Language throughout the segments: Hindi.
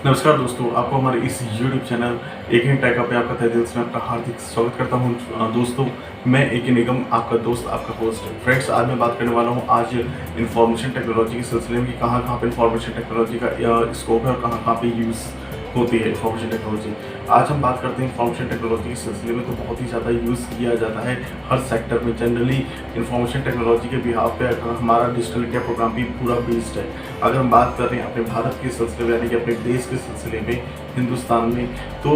नमस्कार दोस्तों, आपको हमारे इस YouTube चैनल एक ही टेक पे आपका तहे दिल से मैं आपका हार्दिक स्वागत करता हूं। दोस्तों, मैं एक निगम आपका दोस्त, आपका होस्ट। फ्रेंड्स, आज मैं बात करने वाला हूं आज इंफॉर्मेशन टेक्नोलॉजी के सिलसिले में कि कहां पे इंफॉर्मेशन टेक्नोलॉजी का स्कोप है और कहां पे यूज़ होती है इंफॉर्मेशन टेक्नोलॉजी। आज हम बात करते हैं इंफॉर्मेशन टेक्नोलॉजी के सिलसिले में, तो बहुत ही ज़्यादा यूज़ किया जाता है हर सेक्टर में। जनरली इंफॉर्मेशन टेक्नोलॉजी के बिहाफ पे हमारा डिजिटल इंडिया प्रोग्राम भी पूरा बेस्ड है। अगर हम बात कर रहे हैं अपने भारत के सिलसिले में, यानी कि अपने देश के सिलसिले में, हिंदुस्तान में, तो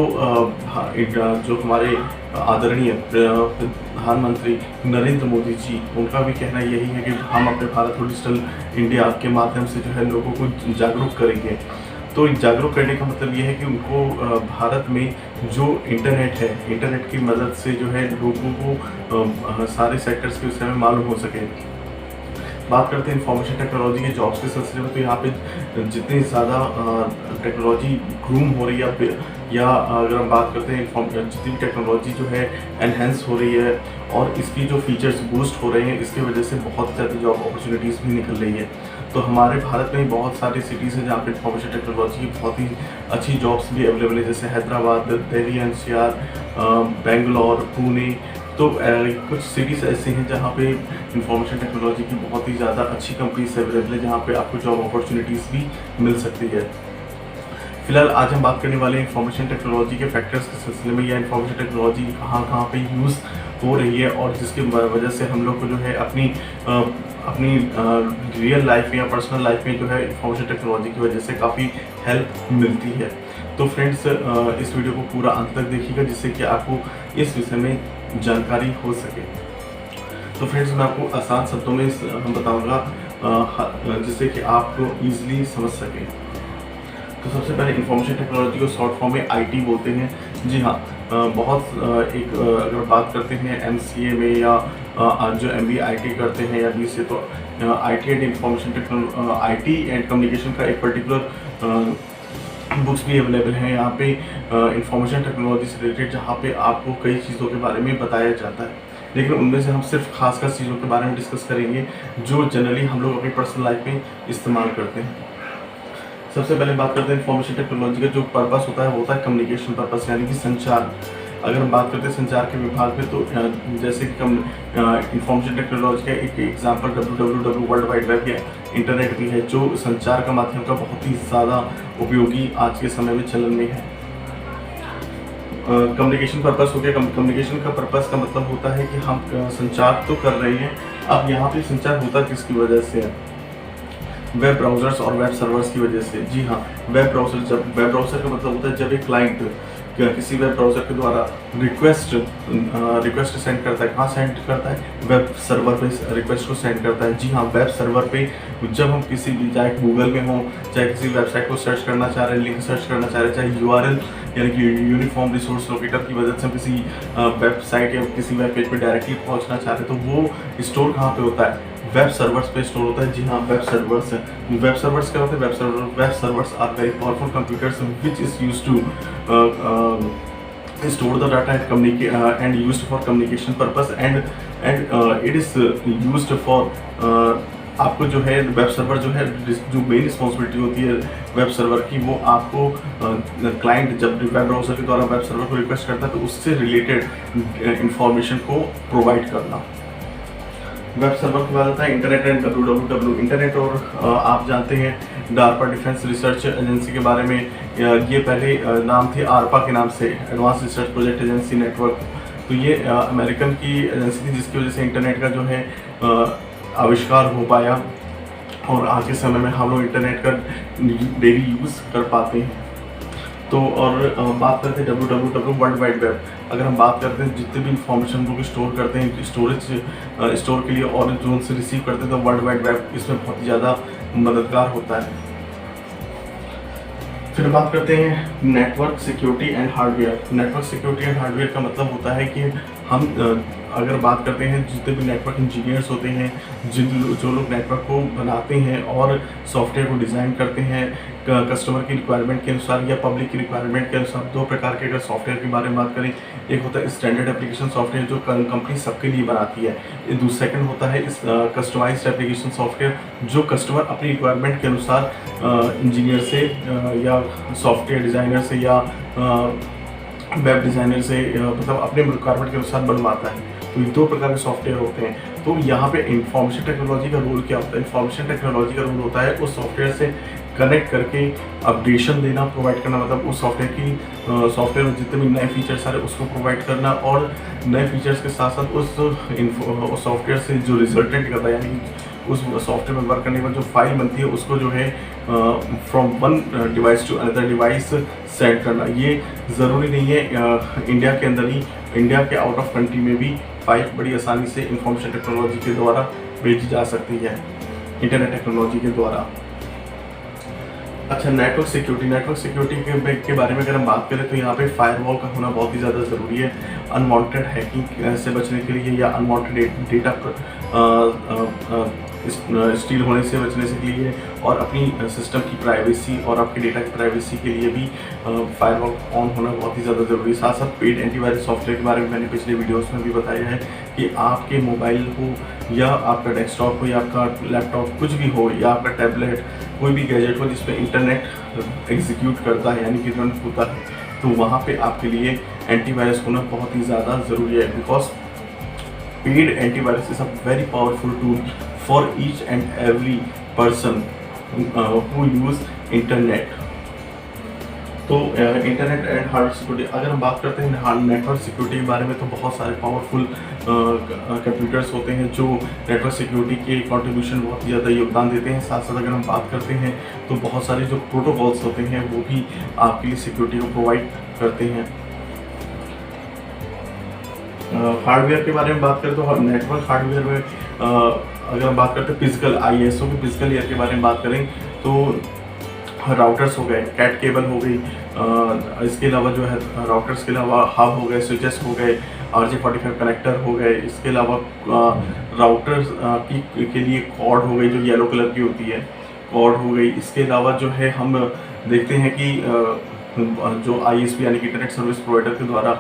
जो हमारे आदरणीय प्रधानमंत्री नरेंद्र मोदी जी, उनका भी कहना यही है कि हम अपने भारत को डिजिटल इंडिया के माध्यम से जो है लोगों को जागरूक करेंगे। तो जागरूक करने का मतलब ये है कि उनको भारत में जो इंटरनेट है, इंटरनेट की मदद से जो है लोगों को सारे सेक्टर्स के विषय में मालूम हो सके। बात करते हैं इंफॉर्मेशन टेक्नोलॉजी के जॉब्स के सिलसिले में, तो यहाँ पे जितनी ज़्यादा टेक्नोलॉजी ग्रूम हो रही है या अगर हम बात करते हैं जितनी टेक्नोलॉजी जो है एनहेंस हो रही है और इसकी जो फीचर्स बूस्ट हो रहे हैं, इसकी वजह से बहुत ज़्यादा जॉब अपॉर्चुनिटीज़ भी निकल रही है। तो हमारे भारत में बहुत सारी सिटीज़ हैं जहाँ पे इंफॉर्मेशन टेक्नोलॉजी की बहुत ही अच्छी जॉब्स भी अवेलेबल है, जैसे हैदराबाद, दिल्ली एनसीआर, बेंगलोर, पुणे। तो कुछ सिटीज़ ऐसी हैं जहाँ पे इंफॉर्मेशन टेक्नोलॉजी की बहुत ही ज़्यादा अच्छी कंपनीज अवेलेबल है, जहाँ पे आपको जॉब अपॉर्चुनिटीज़ भी मिल सकती है। फिलहाल आज हम बात करने वाले हैं इंफॉर्मेशन टेक्नोलॉजी के फैक्टर्स के सिलसिले में, या इंफॉर्मेशन टेक्नोलॉजी कहाँ पे यूज़ हो रही है और जिसकी वजह से हम लोग को जो है अपनी रियल लाइफ में या पर्सनल लाइफ में जो है इंफॉर्मेशन टेक्नोलॉजी की वजह से काफ़ी हेल्प मिलती है। तो फ्रेंड्स, इस वीडियो को पूरा अंत तक देखिएगा जिससे कि आपको इस विषय में जानकारी हो सके। तो फ्रेंड्स, मैं आपको आसान शब्दों में हम बताऊंगा जिससे कि आपको ईजिली समझ सकें। तो सबसे पहले इंफॉर्मेशन टेक्नोलॉजी को शॉर्ट फॉर्म में आईटी बोलते हैं। जी हाँ, अगर बात करते हैं एमसीए में या जो एमबीए आईटी करते हैं या बीसीए, तो IT and information technology, IT and communication का एक पर्टिकुलर बुक्स भी अवेलेबल हैं यहाँ पे इंफॉर्मेशन टेक्नोलॉजी से रिलेटेड, जहाँ पे आपको कई चीज़ों के बारे में बताया जाता है। लेकिन उनमें से हम सिर्फ खास चीज़ों के बारे में डिस्कस करेंगे जो जनरली हम लोग अपनी पर्सनल लाइफ में इस्तेमाल करते हैं। सबसे पहले बात करते हैं इंफॉर्मेशन टेक्नोलॉजी का जो पर्पस होता है वो होता है कम्युनिकेशन पर्पस, यानी कि संचार। अगर हम बात करते हैं संचार के विभाग में, तो जैसे कि इंफॉर्मेशन टेक्नोलॉजी का एक example www world wide web या इंटरनेट भी है, जो संचार का माध्यम का बहुत ही ज़्यादा उपयोगी आज के समय में चलन में है। कम्युनिकेशन पर्पस हो गया। कम्युनिकेशन का पर्पस का मतलब होता है कि हम संचार तो कर रहे हैं। अब यहाँ पे संचार होता किसकी वजह से है? वेब ब्राउज़र्स और वेब सर्वर्स की वजह से। जी हाँ, वेब ब्राउज़र का मतलब होता है जब एक क्लाइंट किसी वेब ब्राउज़र के द्वारा रिक्वेस्ट सेंड करता है। कहाँ सेंड करता है? वेब सर्वर पे रिक्वेस्ट को सेंड करता है। जी हाँ, वेब सर्वर पे जब हम किसी भी, चाहे गूगल में हो, चाहे किसी वेबसाइट को सर्च करना चाह रहे हैं, लिंक सर्च करना चाह रहे हैं, चाहे यूआरएल यानी कि यूनिफॉर्म रिसोर्स लोकेटर की मदद से हम किसी वेबसाइट या किसी वेब पेज पे डायरेक्टली पहुंचना चाह रहे हैं, तो वो स्टोर कहाँ पे होता है? वेब सर्वर्स पे स्टोर होता है। जी हाँ, वेब सर्वर्स है। वेब सर्वर्स क्या होते हैं? Web servers are very powerful computers which is used to store the data and used for communication purpose and it is used for आपको जो है वेब सर्वर जो है, जो मेन रिस्पॉन्सिबिलिटी होती है वेब सर्वर की, वो आपको क्लाइंट जब वेब ब्राउज़र के द्वारा वेब सर्वर को रिक्वेस्ट करता है तो उससे रिलेटेड इंफॉर्मेशन को प्रोवाइड करना। वेब सर्वर के बाद आता है इंटरनेट एंड www। इंटरनेट, और आप जानते हैं डारपा डिफेंस रिसर्च एजेंसी के बारे में। ये पहले नाम थे आरपा के नाम से, advance research project agency network. तो ये अमेरिकन की एजेंसी थी जिसकी वजह से इंटरनेट का जो है आविष्कार हो पाया और आज के समय में हम लोग इंटरनेट का डेली यूज़ कर पाते हैं। तो और बात करते हैं www वर्ल्ड वाइड वेब। अगर हम बात करते हैं जितने भी इंफॉर्मेशन लोग स्टोर करते हैं स्टोर के लिए और जो उनसे रिसीव करते हैं, तो वर्ल्ड वाइड वेब इसमें बहुत ज़्यादा मददगार होता है। फिर बात करते हैं network security and hardware. Network security and hardware का मतलब होता है कि हम अगर बात करते हैं जितने भी नेटवर्क इंजीनियर्स होते हैं, जो लोग नेटवर्क को बनाते हैं और सॉफ्टवेयर को डिज़ाइन करते हैं कस्टमर की रिक्वायरमेंट के अनुसार या पब्लिक की रिक्वायरमेंट के अनुसार, दो प्रकार के अगर सॉफ्टवेयर के बारे में बात करें, एक होता है स्टैंडर्ड एप्लीकेशन सॉफ्टवेयर जो कंपनी सबके लिए बनाती है, सेकंड होता है इस कस्टमाइज्ड एप्लीकेशन सॉफ्टवेयर जो कस्टमर अपनी रिक्वायरमेंट के अनुसार इंजीनियर से या सॉफ्टवेयर डिज़ाइनर से या वेब डिज़ाइनर से मतलब अपने रिक्वायरमेंट के अनुसार बनवाता है। तो ये दो प्रकार के सॉफ्टवेयर होते हैं। तो यहाँ पे इंफॉर्मेशन टेक्नोलॉजी का रोल क्या होता है? इंफॉर्मेशन टेक्नोलॉजी का रोल होता है उस सॉफ्टवेयर से कनेक्ट करके अपडेशन देना, प्रोवाइड करना, मतलब उस सॉफ्टवेयर में जितने भी नए फीचर्स आ रहे हैं उसको प्रोवाइड करना, और नए फीचर्स के साथ साथ उस सॉफ्टवेयर से जो रिजल्टेंट करता है, यानी उस सॉफ्टवेयर में वर्क करने के बाद जो फाइल बनती है उसको जो है from one device to another device send करना। ये ज़रूरी नहीं है इंडिया के अंदर ही, इंडिया के आउट ऑफ कंट्री में भी फाइल बड़ी आसानी से इंफॉर्मेशन टेक्नोलॉजी के द्वारा भेजी जा सकती है, इंटरनेट टेक्नोलॉजी के द्वारा। अच्छा, नेटवर्क सिक्योरिटी के बारे में अगर हम बात करें तो यहाँ पे फायरवॉल का होना बहुत ही ज़्यादा ज़रूरी है, अनवांटेड हैकिंग से बचने के लिए या अनवांटेड डेटा स्टील होने से बचने के लिए, और अपनी सिस्टम की प्राइवेसी और आपके डेटा की प्राइवेसी के लिए भी फायरवॉल ऑन होना बहुत ही ज़्यादा ज़रूरी है। साथ साथ पेड एंटीवायरस सॉफ्टवेयर के बारे में मैंने पिछले वीडियोस में भी बताया है कि आपके मोबाइल हो या आपका डेस्कटॉप हो या आपका लैपटॉप कुछ भी हो या आपका टैबलेट, कोई भी गैजेट हो जिसमें इंटरनेट एग्जीक्यूट करता है यानी कि रन होता है, तो वहाँ पे आपके लिए एंटीवायरस होना बहुत ही ज़्यादा ज़रूरी है। Because paid antivirus is a very powerful tool for each and every person who use internet। तो इंटरनेट एंड हार्ड सिक्योरिटी अगर हम बात करते हैं नेटवर्क सिक्योरिटी के बारे में, तो बहुत सारे पावरफुल कंप्यूटर्स होते हैं जो नेटवर्क सिक्योरिटी के कंट्रीब्यूशन बहुत ही ज़्यादा योगदान देते हैं। साथ साथ अगर हम बात करते हैं तो बहुत सारे जो प्रोटोकॉल्स होते हैं वो भी आपके लिए सिक्योरिटी को प्रोवाइड करते हैं। हार्डवेयर के बारे में बात करें तो नेटवर्क हार्डवेयर में अगर हम बात करते हैं फिजिकल ISO के फिजिकल लेयर के बारे में बात करें तो राउटर्स हो गए, कैट केबल हो गई, इसके अलावा जो है राउटर्स के अलावा हब हो गए, स्विचेस हो गए, RJ45 कनेक्टर हो गए, इसके अलावा राउटर्स के लिए कॉर्ड हो गई जो येलो कलर की होती है, कॉर्ड हो गई। इसके अलावा जो है हम देखते हैं कि जो ISP यानी कि इंटरनेट सर्विस प्रोवाइडर के द्वारा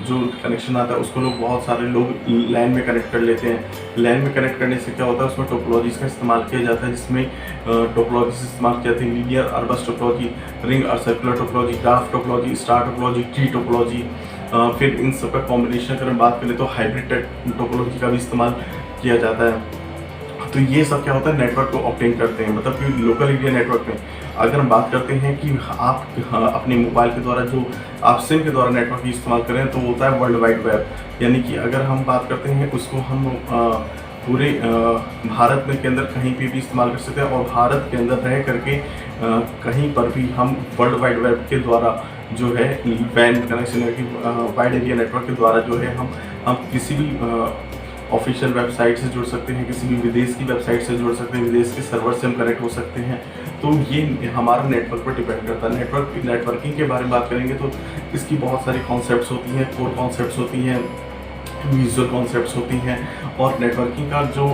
जो कनेक्शन आता है उसको बहुत सारे लोग लैन में कनेक्ट कर लेते हैं। लैन में कनेक्ट करने से क्या होता है, उसमें टोपोलॉजीज़ का इस्तेमाल किया जाता है, जिसमें टोपोलॉजीज़ इस्तेमाल किया जाती है, लीनियर अर्बस टोपोलॉजी, रिंग और circular topology, graph topology, star topology, tree topology. फिर इन सब का कॉम्बिनेशन अगर हम बात करें तो हाइब्रिड टोपोलॉजी का भी इस्तेमाल किया जाता है। तो ये सब क्या होता है, नेटवर्क को ऑब्टेन करते हैं, मतलब कि लोकल एरिया नेटवर्क में अगर हम बात करते हैं कि आप अपने मोबाइल के द्वारा जो आप सिम के द्वारा नेटवर्क की इस्तेमाल करें तो वो होता है वर्ल्ड वाइड वेब। यानी कि अगर हम बात करते हैं उसको हम पूरे भारत में के अंदर कहीं पे भी इस्तेमाल कर सकते हैं, और भारत के अंदर रह करके कहीं पर भी हम वर्ल्ड वाइड वेब के द्वारा जो है वैन कनेक्शन वाइड एरिया नेटवर्क के द्वारा जो है हम किसी भी ऑफिशियल वेबसाइट से जुड़ सकते हैं, किसी भी विदेश की वेबसाइट से जुड़ सकते हैं, विदेश के सर्वर से हम कनेक्ट हो सकते हैं। तो ये हमारा नेटवर्क पर डिपेंड करता है। नेटवर्किंग के बारे में बात करेंगे तो इसकी बहुत सारी कॉन्सेप्ट्स होती हैं, कोर कॉन्सेप्ट्स होती हैं, विजुअल कॉन्सेप्ट्स होती हैं, और नेटवर्किंग का जो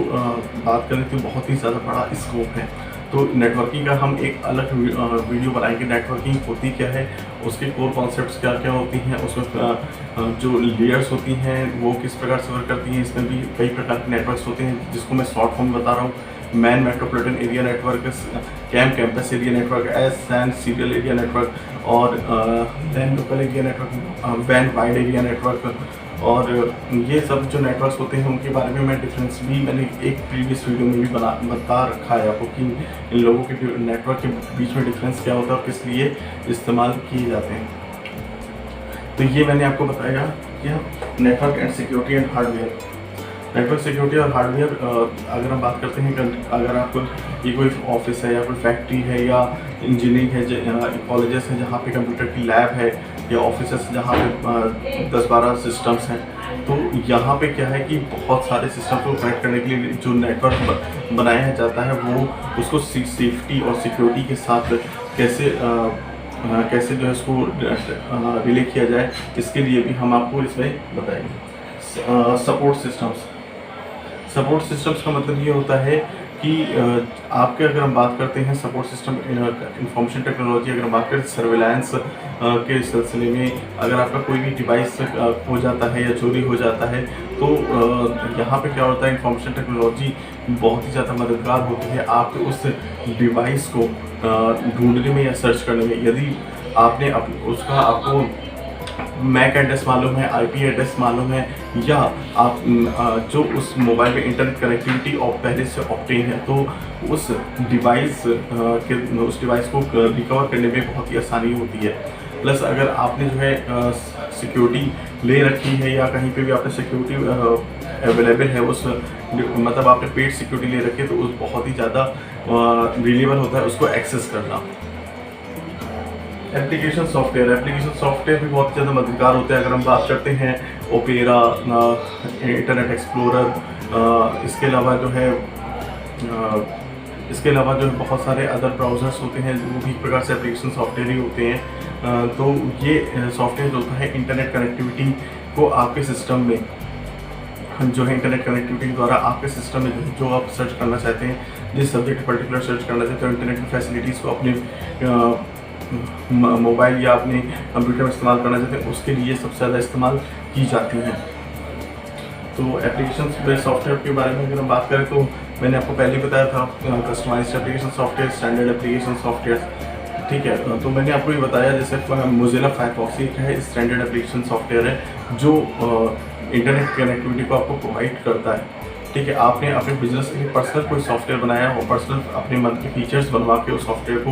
बात करें तो बहुत ही ज़्यादा बड़ा स्कोप है। तो नेटवर्किंग का हम एक अलग वीडियो बनाएंगे, नेटवर्किंग होती क्या है, उसके कोर कॉन्सेप्ट्स क्या क्या होती हैं, उसमें जो लेयर्स होती हैं वो किस प्रकार से वर्क करती हैं। इसमें भी कई प्रकार के नेटवर्क्स होते हैं जिसको मैं शॉर्ट फॉर्म बता रहा हूँ। MAN metropolitan area network, campus area network, SAN serial area network, और लैन लोकल एरिया नेटवर्क, वैन वाइड एरिया नेटवर्क, और ये सब जो नेटवर्क्स होते हैं उनके बारे में मैं डिफरेंस भी मैंने एक प्रीवियस वीडियो में भी बता रखा है आपको कि इन लोगों के नेटवर्क के बीच में डिफरेंस क्या होता है और किस लिए इस्तेमाल किए जाते हैं। तो ये मैंने आपको बताया क्या, network and security and hardware. Network security और हार्डवेयर अगर हम बात करते हैं, अगर आप ये कोई ऑफिस है या कोई फैक्ट्री है या इंजीनियरिंग है, कॉलेजेस हैं जहाँ पे कंप्यूटर की लैब है, या ऑफिसेस जहाँ पे 10-12 सिस्टम्स हैं, तो यहाँ पे क्या है कि बहुत सारे सिस्टम को कनेक्ट करने के लिए जो नेटवर्क बनाया जाता है वो उसको सेफ्टी और सिक्योरिटी के साथ कैसे जो है इसको रिले किया जाए, इसके लिए भी हम आपको इसमें बताएंगे। Support systems. सपोर्ट सिस्टम्स का मतलब ये होता है कि आपके, अगर हम बात करते हैं सपोर्ट सिस्टम इंफॉर्मेशन टेक्नोलॉजी, अगर हम बात करें सर्विलांस के सिलसिले में, अगर आपका कोई भी डिवाइस खो जाता है या चोरी हो जाता है तो यहाँ पे क्या होता है, इंफॉर्मेशन टेक्नोलॉजी बहुत ही ज़्यादा मददगार होती है आपके उस डिवाइस को ढूंढने में या सर्च करने में। यदि आपने उसका आपको मैक एड्रेस मालूम है, आईपी एड्रेस मालूम है, या आप जो उस मोबाइल में इंटरनेट कनेक्टिविटी और पहले से ऑब्टेन है, तो उस डिवाइस को रिकवर करने में बहुत ही आसानी होती है। प्लस अगर आपने जो है सिक्योरिटी ले रखी है या कहीं पे भी आपने सिक्योरिटी अवेलेबल है, उस मतलब आपने पेड सिक्योरिटी ले रखी है, तो उस बहुत ही ज़्यादा रिलेबल होता है उसको एक्सेस करना। एप्लीकेशन सॉफ्टवेयर भी बहुत ज़्यादा मददगार होते हैं। अगर हम बात करते हैं ओपेरा, इंटरनेट एक्सप्लोरर, इसके अलावा जो है बहुत सारे अदर ब्राउज़र्स होते हैं, वो भी एक प्रकार से एप्लीकेशन सॉफ्टवेयर ही होते हैं। तो ये सॉफ्टवेयर जो होता है इंटरनेट कनेक्टिविटी को आपके सिस्टम में जो है, इंटरनेट कनेक्टिविटी के द्वारा आपके सिस्टम में जो आप सर्च करना चाहते हैं, जिस सब्जेक्ट पर्टिकुलर सर्च करना चाहते हो, इंटरनेट की फैसिलिटीज़ को अपने मोबाइल या अपने कंप्यूटर में इस्तेमाल करना चाहते हैं, उसके लिए सबसे ज़्यादा इस्तेमाल की जाती हैं। तो एप्लीकेशन बेस्ड सॉफ्टवेयर के बारे में अगर हम बात करें, तो मैंने आपको पहले बताया था customized application software, standard application software, ठीक है। तो मैंने आपको ये बताया जैसे मोज़िला फायरफॉक्स एक है, स्टैंडर्ड एप्लीकेशन सॉफ्टवेयर है जो इंटरनेट कनेक्टिविटी को आपको प्रोवाइड करता है, ठीक है। आपने अपने बिजनेस के लिए पर्सनल कोई सॉफ्टवेयर बनाया और पर्सनल अपने मन के फीचर्स बनवा के उस सॉफ्टवेयर को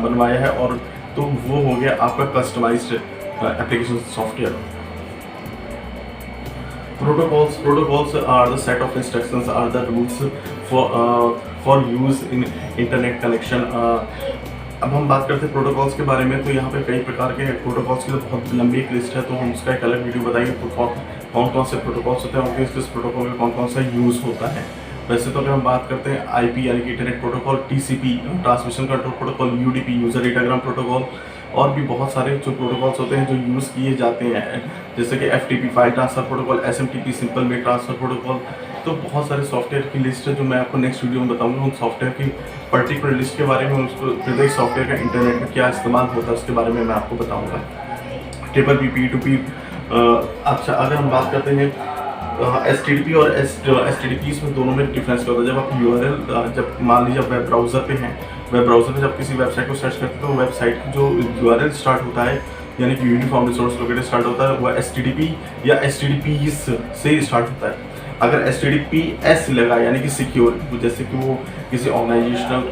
बनवाया है, और तो वो हो गया आपका customized application software. Protocols are the set of instructions, are the rules for use in internet connection। अब हम बात करते हैं प्रोटोकॉल्स के बारे में, तो यहाँ पे कई प्रकार के प्रोटोकॉल्स की तो बहुत लंबी एक लिस्ट है, तो हम उसका एक अलग वीडियो बताएंगे कौन कौन से प्रोटोकॉल्स होते हैं और किस प्रोटोकॉल में कौन कौन सा यूज़ होता है। वैसे तो अगर हम बात करते हैं आईपी यानी कि internet protocol, TCP transmission control protocol, UDP user datagram protocol, और भी बहुत सारे जो प्रोटोकॉल्स होते हैं जो यूज़ किए जाते हैं, जैसे कि FTP file transfer protocol, SMTP simple mail transfer protocol. तो बहुत सारे सॉफ्टवेयर की लिस्ट है जो मैं आपको नेक्स्ट वीडियो में बताऊंगा। उन सॉफ्टवेयर की पर्टिकुलर लिस्ट के बारे में, उसको प्रत्येक सॉफ्टवेयर का इंटरनेट में क्या इस्तेमाल होता है उसके बारे में मैं आपको बताऊँगा। ट्रिपल पी, अच्छा अगर हम बात करते हैं एसटीडीपी और एसटीडीपी में दोनों में डिफरेंस क्या होता है। जब आप यूआरएल, जब मान लीजिए आप वेब ब्राउज़र पे हैं, वेब ब्राउज़र में जब किसी वेबसाइट को सर्च करते हैं, तो वेबसाइट की जो यूआरएल स्टार्ट होता है यानी कि यूनिफॉर्म रिसोर्स लोकेटर स्टार्ट होता है, वह एसटीडीपी या एसटीडीपीस से स्टार्ट होता है। अगर एसटीडीपीएस लगा यानी कि सिक्योर, जैसे कि वो किसी ऑर्गेनाइजेशनल,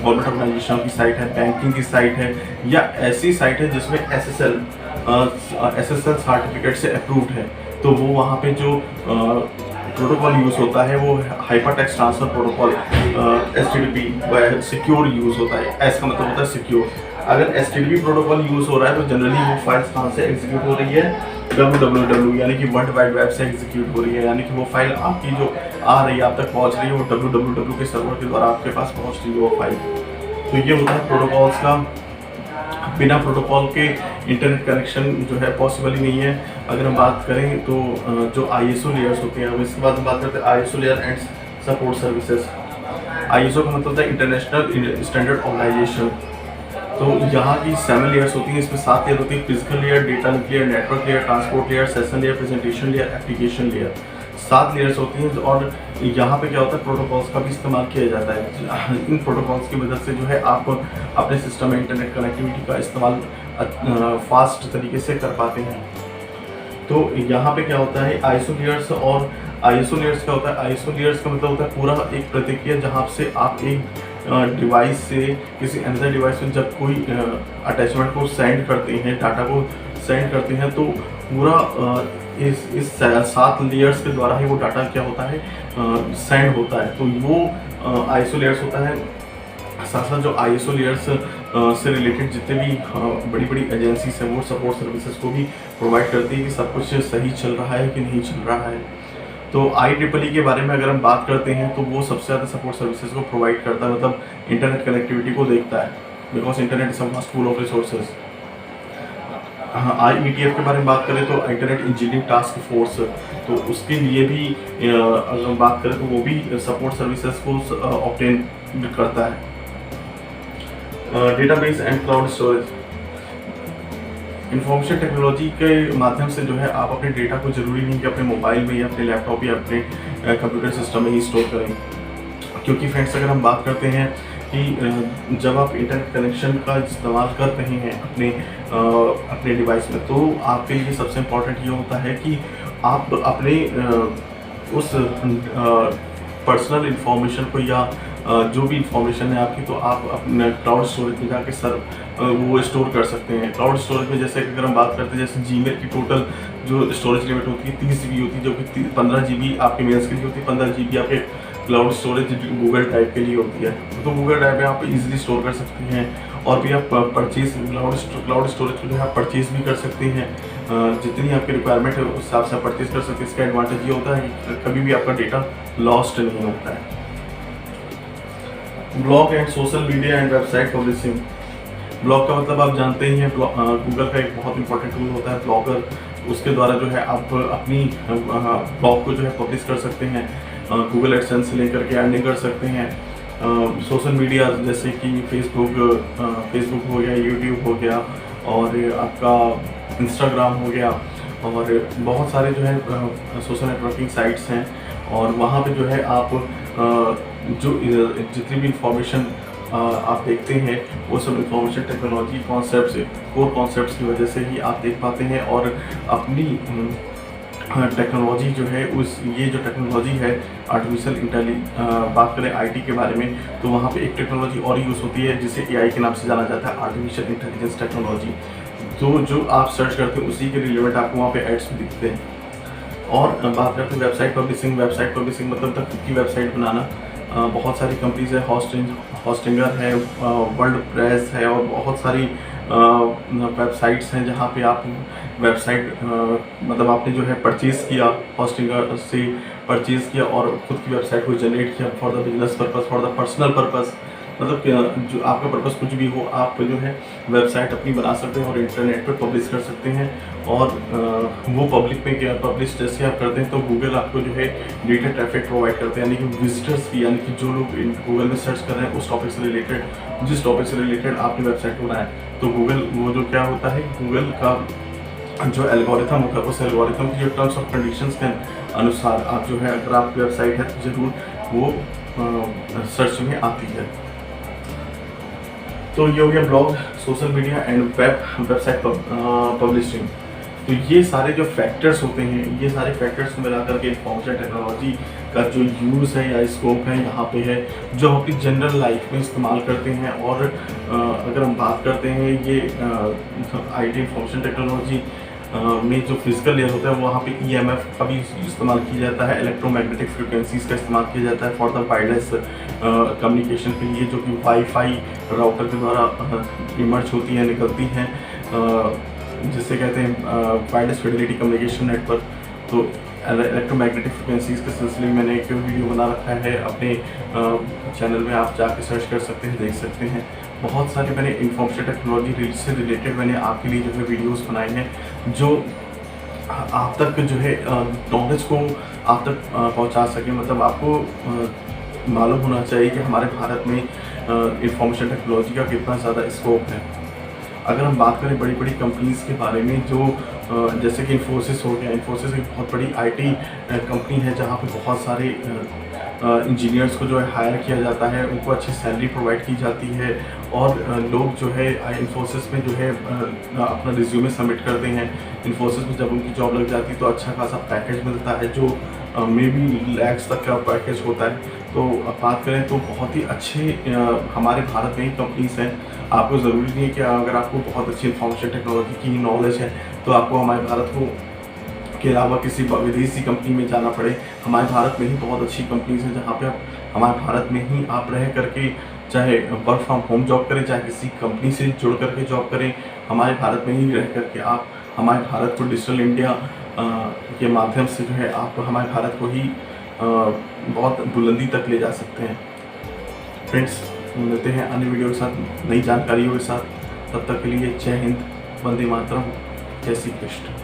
गवर्नमेंट ऑर्गेनाइजेशन की साइट है, बैंकिंग की साइट है, या ऐसी साइट है जिसमें एसएसएल सर्टिफिकेट से अप्रूव्ड है, तो वो वहाँ पे जो प्रोटोकॉल यूज़ होता है वो hypertext transfer protocol HTTP secure use होता है। एस का मतलब होता है सिक्योर। अगर एसटीडीपी प्रोटोकॉल यूज़ हो रहा है तो जनरली वो फाइल्स कहाँ से एग्जीक्यूट हो रही है, www यानी कि वर्ल्ड वाइड वेब से एग्जीक्यूट हो रही है, यानी कि वो फाइल आपकी जो आ रही है, आप तक पहुँच रही है, वो www के सर्वर के द्वारा आपके पास पहुँच रही है वो फाइल। तो ये होता है प्रोटोकॉल्स का। बिना प्रोटोकॉल के इंटरनेट कनेक्शन जो है पॉसिबल ही नहीं है। अगर हम बात करें तो जो आईएसओ लेयर्स होते हैं, अब इसके बाद हम बात करते हैं ISO layer and support services. ISO का मतलब है इंटरनेशनल स्टैंडर्ड ऑर्गेनाइजेशन। तो यहाँ की 7 लेयर्स होती हैं, इसमें 7 लेयर होती है, physical layer, data link layer, network layer, transport layer, session layer, presentation layer, application layer. 7 layers होती हैं, और यहाँ पे क्या होता है, प्रोटोकॉल्स का भी इस्तेमाल किया जाता है। इन प्रोटोकॉल्स की मदद से जो है आप अपने सिस्टम में इंटरनेट कनेक्टिविटी का इस्तेमाल फास्ट तरीके से कर पाते हैं। तो यहाँ पे क्या होता है, आईएसओ लेयर्स, और आईएसओ लेयर्स क्या होता है, आईएसओ लेयर्स का मतलब होता है पूरा एक प्रतिक्रिया जहाँ से आप एक डिवाइस से किसी अनदर डिवाइस में जब कोई अटैचमेंट को सेंड करते हैं, डाटा को सेंड करते हैं, तो पूरा इस 7 लेयर्स के द्वारा ही वो डाटा क्या होता है, सेंड होता है। तो वो आईएसओ लेयर्स होता है। साथ साथ जो आईएसओ लेयर्स से रिलेटेड जितने भी बड़ी बड़ी एजेंसीज हैं, वो सपोर्ट सर्विसेज को भी प्रोवाइड करती है कि सब कुछ सही चल रहा है कि नहीं चल रहा है। तो IEEE के बारे में अगर हम बात करते हैं तो वो सबसे ज़्यादा सपोर्ट सर्विसेज को प्रोवाइड करता है, मतलब इंटरनेट कनेक्टिविटी को देखता है, because internet is a vast pool of resources. हाँ, IETF के बारे में बात करें तो इंटरनेट इंजीनियरिंग टास्क फोर्स, तो उसके लिए भी अगर हम बात करें तो वो भी सपोर्ट सर्विसेज को ऑब्टेन करता है। Database and cloud storage, information technology के माध्यम से जो है आप अपने डेटा को जरूरी नहीं कि अपने मोबाइल में या अपने लैपटॉप या अपने कंप्यूटर सिस्टम में ही स्टोर करें, क्योंकि फ्रेंड्स अगर हम बात करते हैं कि जब आप इंटरनेट कनेक्शन का इस्तेमाल कर रहे हैं अपने डिवाइस में, तो आपके लिए सबसे इम्पोर्टेंट ये होता है कि आप अपने उस पर्सनल इंफॉर्मेशन को या जो भी इंफॉर्मेशन है आपकी, तो आप अपने क्लाउड स्टोरेज में जाके वो स्टोर कर सकते हैं। क्लाउड स्टोरेज में जैसे अगर हम बात करते हैं, जैसे जीमेल की टोटल जो स्टोरेज लिमिट होती है 30 GB होती है, जो कि 15 GB आपके मेल्स के लिए होती है, 15 GB आपके क्लाउड स्टोरेज गूगल ड्राइव के लिए होती है। तो गूगल ड्राइव में आप इजीली स्टोर कर सकते हैं, और भी आप परचेज क्लाउड स्टोरेज को जो है आप परचेज भी कर सकते हैं। जितनी आपकी रिक्वायरमेंट है उस हिसाब से आप परचेज कर सकते हैं। इसका एडवांटेज ये होता है कि कभी भी आपका डेटा लॉस्ट नहीं होता है। Blog and social media and website publishing, blog का मतलब आप जानते ही हैं, गूगल का एक बहुत इंपॉर्टेंट टूल होता है ब्लॉगर, उसके द्वारा जो है आप अपनी ब्लॉग को जो है पब्लिश कर सकते हैं, गूगल एडसेंस से लेकर के अर्निंग कर सकते हैं। सोशल मीडिया जैसे कि फेसबुक हो गया, यूट्यूब हो गया, और आपका इंस्टाग्राम हो गया, और बहुत सारे जो है सोशल नेटवर्किंग साइट्स हैं, और वहाँ पे जो है आप जो जितनी भी इंफॉर्मेशन आप देखते हैं वो सब information technology concepts, core concepts की वजह से ही आप देख पाते हैं। और अपनी टेक्नोलॉजी जो है ये जो टेक्नोलॉजी है आर्टिफिशियल बात करें आईटी के बारे में, तो वहाँ पे एक टेक्नोलॉजी और यूज़ होती है जिसे एआई के नाम से जाना जाता है, आर्टिफिशियल इंटेलिजेंस टेक्नोलॉजी। तो जो आप सर्च करते हैं उसी के रिलेवेंट आपको वहाँ पे एड्स भी दिखते हैं। और बात करते हैं वेबसाइट पब्लिशिंग मतलब तक खुद की वेबसाइट बनाना। बहुत सारी कंपनीज है, होस्टिंगर है, वर्ल्डप्रेस है, और बहुत सारी वेबसाइट्स हैं जहाँ पे आप वेबसाइट मतलब आपने जो है परचेज़ किया, होस्टिंगर से परचेज़ किया और खुद की वेबसाइट को जनरेट किया for the business purpose, for the personal purpose, मतलब जो आपका पर्पस कुछ भी हो, आप जो है वेबसाइट अपनी बना सकते हैं और इंटरनेट पर पब्लिश कर सकते हैं। और वो पब्लिक में क्या पब्लिश जैसे आप करते हैं तो गूगल आपको जो है डेटा ट्रैफिक प्रोवाइड करते हैं, यानी कि विजिटर्स की, यानी कि जो लोग गूगल में सर्च कर रहे हैं उस टॉपिक से रिलेटेड, जिस टॉपिक से रिलेटेड आपने वेबसाइट को बनाया, तो गूगल वो जो क्या होता है, गूगल का जो एल्गोरिथम होता है उस एल्गोरिथम की जो टर्म्स ऑफ कंडीशंस के अनुसार आप जो है, अगर आपकी वेबसाइट है तो ज़रूर वो सर्च में आती है। तो ये हो गया blog, social media and website publishing. तो ये सारे जो फैक्टर्स होते हैं, ये सारे फैक्टर्स को मिलाकर के इंफॉर्मेशन टेक्नोलॉजी का जो यूज़ है या स्कोप है यहाँ पे है, जो हम अपनी जनरल लाइफ में इस्तेमाल करते हैं। और अगर हम बात करते हैं ये आईटी इंफॉर्मेशन टेक्नोलॉजी में जो फिजिकल लेयर होता है वहाँ पे EMF का भी इस्तेमाल किया जाता है, इलेक्ट्रोमैग्नेटिक फ्रिक्वेंसीज का इस्तेमाल किया जाता है फॉर द वायरलेस कम्युनिकेशन के लिए, जो कि वाईफाई राउटर के द्वारा इमर्ज होती हैं, निकलती हैं, जिससे कहते हैं वायरलेस फिडेलिटी कम्युनिकेशन नेटवर्क। तो इलेक्ट्रोमैग्नेटिक फ्रिक्वेंसीज के सिलसिले में मैंने एक वीडियो बना रखा है अपने चैनल में, आप जाके सर्च कर सकते हैं, देख सकते हैं। बहुत सारे मैंने इंफॉर्मेशन टेक्नोलॉजी से रिलेटेड मैंने आपके लिए जो है वीडियोस बनाए हैं, जो आप तक जो है नॉलेज को आप तक पहुंचा सके। मतलब आपको मालूम होना चाहिए कि हमारे भारत में इंफॉर्मेशन टेक्नोलॉजी का कितना ज़्यादा स्कोप है। अगर हम बात करें बड़ी बड़ी कंपनीज़ के बारे में, जो जैसे कि इन्फोसिस हो गया, इन्फोसिस एक बहुत बड़ी आईटी कंपनी है जहाँ पे बहुत सारे इंजीनियर्स को जो है हायर किया जाता है, उनको अच्छी सैलरी प्रोवाइड की जाती है, और लोग जो है इन्फोसिस में जो है अपना रिज्यूमे सबमिट करते हैं। इन्फोसिस में जब उनकी जॉब लग जाती है तो अच्छा खासा पैकेज मिलता है, जो मे बी लैक्स तक का पैकेज होता है। तो अब बात करें तो बहुत ही अच्छे हमारे भारत में ही कंपनीज हैं। आपको ज़रूरी नहीं है कि अगर आपको बहुत अच्छी इंफॉर्मेशन टेक्नोलॉजी की नॉलेज है तो आपको हमारे भारत को के अलावा किसी विदेशी कंपनी में जाना पड़े। हमारे भारत में ही बहुत अच्छी कंपनीज हैं जहाँ पे आप हमारे भारत में ही आप रह करके, चाहे वर्क फ्रॉम होम जॉब करें, चाहे किसी कंपनी से जुड़ करके जॉब करें, हमारे भारत में ही रह करके आप हमारे भारत को डिजिटल इंडिया के माध्यम से जो है आप हमारे भारत को ही बहुत बुलंदी तक ले जा सकते हैं। फ्रेंड्स, मिलते हैं अन्य वीडियो के साथ, नई जानकारियों के साथ। तब तक के लिए जय हिंद, वंदे मातरम। जय श्री कृष्ण।